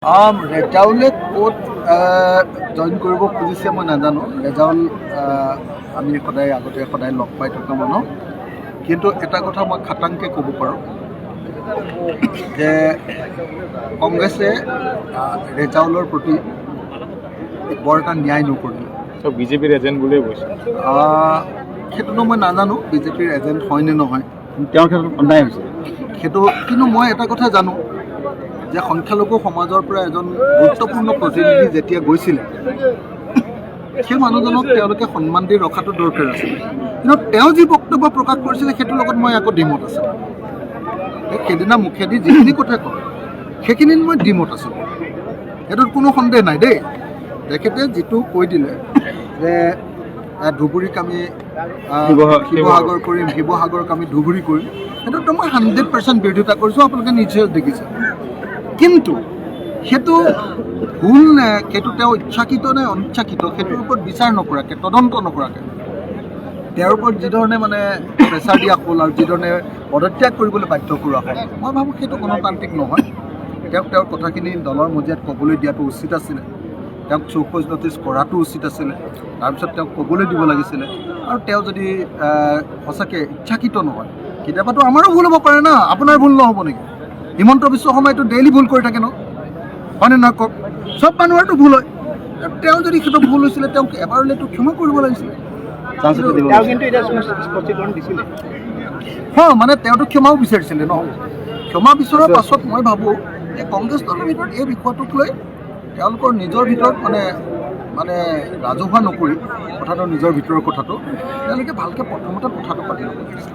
ৰেজাউলে ক'ত জইন কৰিব খুজিছে মই নাজানো। ৰেজাউল আমি সদায় লগ পাই থকা মানুহ, কিন্তু এটা কথা মই খাটাংকৈ ক'ব পাৰোঁ যে কংগ্ৰেছে ৰেজাউলৰ প্ৰতি বৰ এটা ন্যায় নকৰিলে। বিজেপিৰ এজেণ্ট বুলিয়ে কৈছে। সেইটোতো মই নাজানো বিজেপিৰ এজেণ্ট হয় নে নহয়, তেওঁৰ ক্ষেত্ৰত অন্যায় হৈছে সেইটো। কিন্তু মই এটা কথা জানো যে সংখ্যালঘু সমাজৰ পৰা এজন গুৰুত্বপূৰ্ণ প্ৰতিনিধি যেতিয়া গৈছিলে, সেই মানুহজনক তেওঁলোকে সন্মান দি ৰখাটো দৰকাৰ আছিল। কিন্তু তেওঁ যি বক্তব্য প্ৰকাশ কৰিছিলে সেইটোৰ লগত মই আকৌ দ্বিমত আছোঁ। সেইদিনা মুখেদি যিখিনি কথা কয় সেইখিনিত মই দ্বিমত আছোঁ, সেইটোত কোনো সন্দেহ নাই দেই। তেখেতে যিটো কৈ দিলে যে ধুবুৰীক আমি শিৱসাগৰক আমি ধুবুৰী কৰিম, সেইটোতো মই 100% বিৰোধিতা কৰিছোঁ, আপোনালোকে নিশ্চয় দেখিছে। কিন্তু সেইটো ভুল নে, সেইটো তেওঁ ইচ্ছাকৃত নে অনিচ্ছাকৃত, সেইটোৰ ওপৰত বিচাৰ নকৰাকৈ, তদন্ত নকৰাকৈ তেওঁৰ ওপৰত যিধৰণে প্ৰেছাৰ দিয়া হ'ল আৰু যিধৰণে পদত্যাগ কৰিবলৈ বাধ্য কৰোৱা হ'ল, মই ভাবোঁ সেইটো গণতান্ত্ৰিক নহয়। তেওঁক তেওঁৰ কথাখিনি দলৰ মজিয়াত ক'বলৈ দিয়াটো উচিত আছিলে, তেওঁক চৌকজ নটিচ কৰাটো উচিত আছিলে, তাৰপিছত তেওঁক ক'বলৈ দিব লাগিছিলে। আৰু তেওঁ যদি সঁচাকৈ ইচ্ছাকৃত নহয়, কেতিয়াবাতো আমাৰো ভুল হ'ব পাৰে না, আপোনাৰ ভুল নহ'ব নেকি? হিমন্ত বিশ্ব শৰ্মাইতো ডেইলি ভুল কৰি থাকে ন, হয়নে নহয় কওক? চব মানুহৰতো ভুল হয়। তেওঁ যদি সেইটো ভুল হৈছিলে তেওঁক এবাৰলৈতো ক্ষমা কৰিব লাগিছিলে। তেওঁতো ক্ষমাও বিচাৰিছিলে ন। ক্ষমা বিচৰাৰ পাছত মই ভাবোঁ যে কংগ্ৰেছ দলৰ ভিতৰত এই বিষয়টোক লৈ তেওঁলোকৰ নিজৰ ভিতৰত ৰাজহুৱা নকৰি কথাটো নিজৰ ভিতৰৰ কথাটো তেওঁলোকে ভালকৈ প্ৰথমতে কথাটো পাতি ল'ব লাগিছিল।